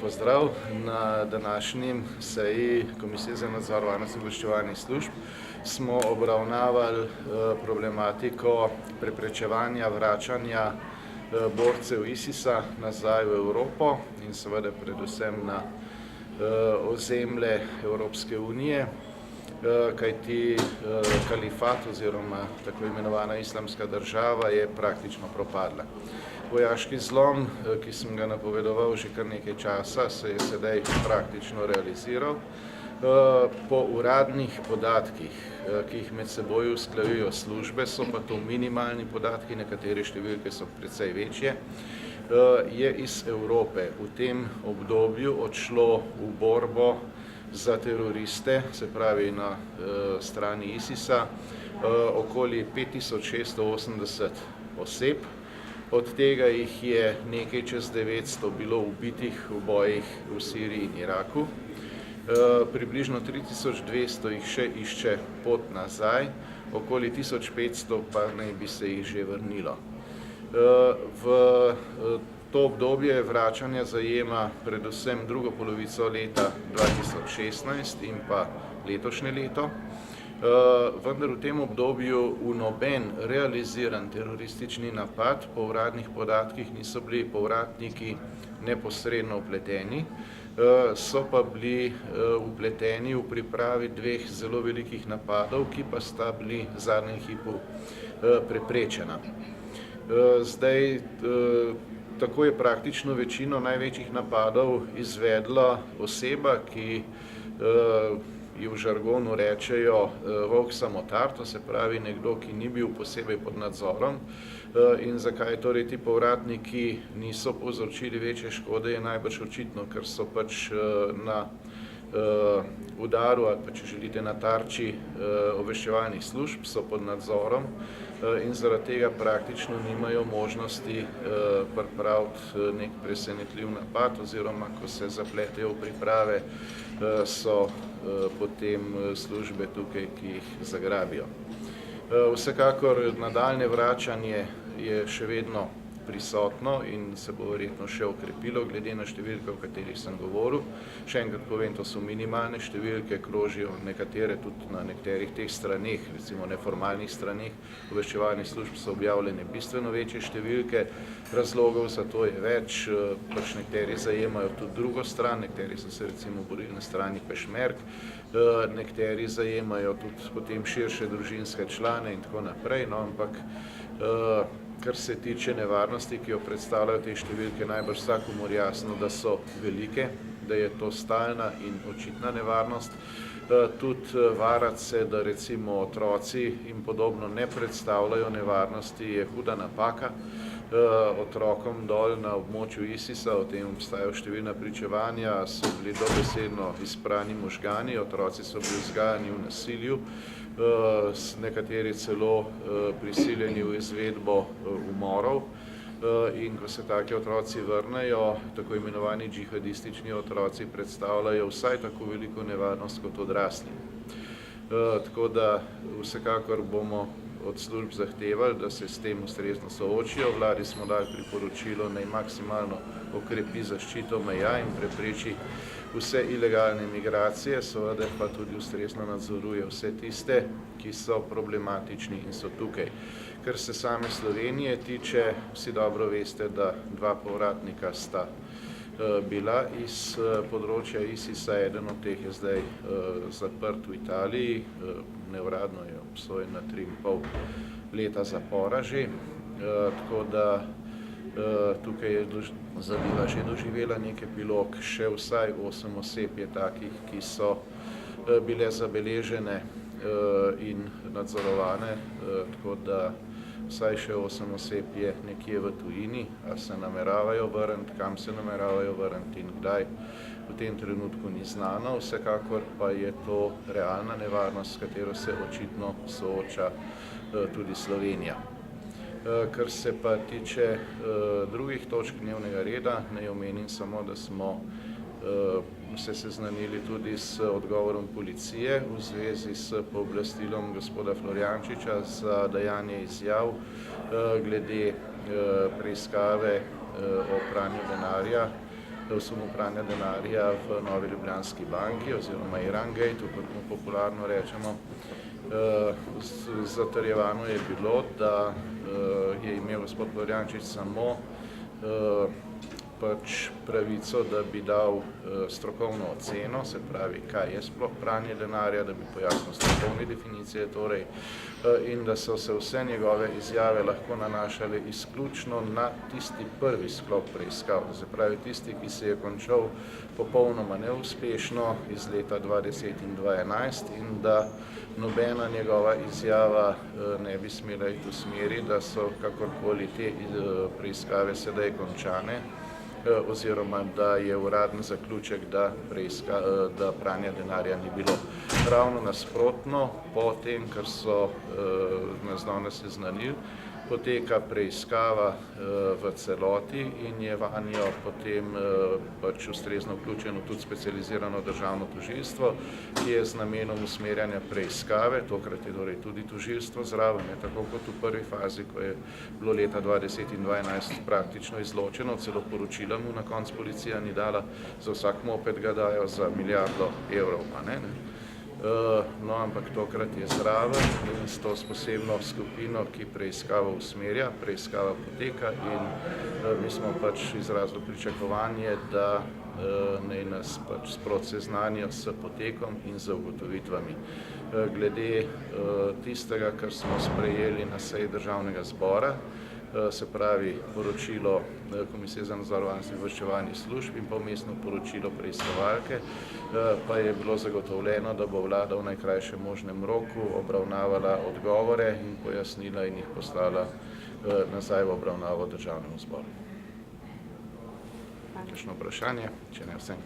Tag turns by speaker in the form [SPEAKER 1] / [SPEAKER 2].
[SPEAKER 1] pozdrav. Na današnji seji Komisije za nadzor varnosti obveščevalnih služb smo obravnavali problematiko preprečevanja vračanja borcev ISIS-a nazaj v Evropo in seveda predvsem na ozemlje Evropske unije, kajti kalifat oziroma tako imenovana islamska država je praktično propadla. Vojaški zlom, ki sem ga napovedoval že kar nekaj časa, se je sedaj praktično realiziral. Po uradnih podatkih, ki jih med seboj usklajujejo službe, so pa to minimalni podatki, nekatere številke so precej večje, je iz Evrope v tem obdobju odšlo v borbo za teroriste, se pravi na strani ISIS-a, okoli 5680 oseb. Od tega jih je nekaj čez 900 bilo ubitih v bojih v Siriji in Iraku. Približno 3200 jih še išče pot nazaj, okoli 1500 pa naj bi se jih že vrnilo. V to obdobje vračanja zajema predvsem drugo polovico leta 2016 in pa letošnje leto. Vendar v tem obdobju v noben realiziran teroristični napad po uradnih podatkih niso bili povratniki neposredno vpleteni, so pa bili vpleteni v pripravi dveh zelo velikih napadov, ki pa sta bili v zadnjem hipu preprečena. Zdaj, tako je praktično večino največjih napadov izvedla oseba, ki ji v žargonu rečejo volk samotar, to se pravi nekdo, ki ni bil posebej pod nadzorom. In zakaj torej ti povratniki niso povzročili večje škode, je najbrž očitno, ker so pač na udaru ali pa, če želite, na tarči obveščevalnih služb, so pod nadzorom in zaradi tega praktično nimajo možnosti pripraviti nek presenetljiv napad oziroma, ko se zapletejo v priprave, so potem službe tukaj, ki jih zagrabijo. Vsekakor nadaljnje vračanje je še vedno prisotno in se bo verjetno še okrepilo glede na številke, o katerih sem govoril. Še enkrat povem, to so minimalne številke, krožijo nekatere tudi na nekaterih teh straneh, recimo neformalnih straneh obveščevalnih služb so objavljene bistveno večje številke. Razlogov za to je več, pač nekateri zajemajo tudi drugo stran, nekateri so se recimo borili na strani pešmerg, nekateri zajemajo tudi potem širše družinske člane in tako naprej, no, ampak kar se tiče nevarnosti, ki jo predstavljajo te številke, najbrž vsakomur jasno, da so velike, da je to stalna in očitna nevarnost. Tudi varati se, da recimo otroci in podobno ne predstavljajo nevarnosti, je huda napaka. Otrokom dol na območju ISIS-a, o tem obstajajo številna pričevanja, so bili dobesedno izprani možgani, otroci so bili vzgajani v nasilju, nekateri celo prisiljeni v izvedbo umorov. In ko se taki otroci vrnejo, tako imenovani džihadistični otroci predstavljajo vsaj tako veliko nevarnost kot odrasli. Tako da vsekakor bomo od služb zahtevali, da se s tem ustrezno soočijo. Vladi smo dali priporočilo, naj maksimalno okrepi zaščito meja in prepreči vse ilegalne migracije, seveda pa tudi ustrezno nadzoruje vse tiste, ki so problematični in so tukaj. Kar se same Slovenije tiče, vsi dobro veste, da dva povratnika sta bila iz področja ISIS-a, eden od teh je zdaj zaprt v Italiji, neuradno je obsojen na 3,5 leta zapora že, tako da tukaj je zadeva že doživela nek epilog, še vsaj 8 oseb je takih, ki so bile zabeležene in nadzorovane, tako da vsaj še 8 oseb je nekje v tujini, a se nameravajo vrniti, kam se nameravajo vrniti in kdaj, v tem trenutku ni znano, vsekakor pa je to realna nevarnost, s katero se očitno sooča tudi Slovenija. Kar se pa tiče drugih točk dnevnega reda, naj omenim samo, da smo se seznanili tudi s odgovorom policije v zvezi s pooblastilom gospoda Florjančiča za dajanje izjav glede preiskave o pranju denarja sumu pranja denarja v Novi Ljubljanski banki oziroma Irangate, kot mu popularno rečemo. Zatrjevano je bilo, da je imel gospod Florjančič samo pravico, da bi dal strokovno oceno, se pravi, kaj je sploh pranje denarja, da bi pojasnil strokovne definicije, torej, in da so se vse njegove izjave lahko nanašale izključno na tisti prvi sklop preiskav, se pravi tisti, ki se je končal popolnoma neuspešno iz leta 2010 in 2011 in da nobena njegova izjava ne bi smela iti v smeri, da so kakorkoli te preiskave sedaj končane, oziroma da je uraden zaključek, da pranja denarja ni bilo. Ravno nasprotno, po tem, kar so nas danes seznanili, poteka preiskava v celoti in je vanjo potem ustrezno vključeno tudi specializirano državno tožilstvo, ki je z namenom usmerjanja preiskave, tokrat je torej tudi tožilstvo zraven, tako kot v prvi fazi, ko je bilo leta 2010 in 2011 praktično izločeno, celo poročila mu na koncu policija ni dala, za vsak moped ga dajo za €1 milijardo, pa ne. No, ampak tokrat je zraven in s to posebno skupino, ki preiskavo usmerja, preiskava poteka in mi smo izrazili pričakovanje, da naj nas sproti seznanijo s potekom in z ugotovitvami. Glede tistega, kar smo sprejeli na seji Državnega zbora, se pravi poročilo Komisije za nadzor varnosti in obveščevalnih služb in pa vmesno poročilo preiskovalke, pa je bilo zagotovljeno, da bo vlada v najkrajšem možnem roku obravnavala odgovore in pojasnila in jih poslala nazaj v obravnavo Državnemu zboru. Kakšno vprašanje? Če ne, vsem hvala.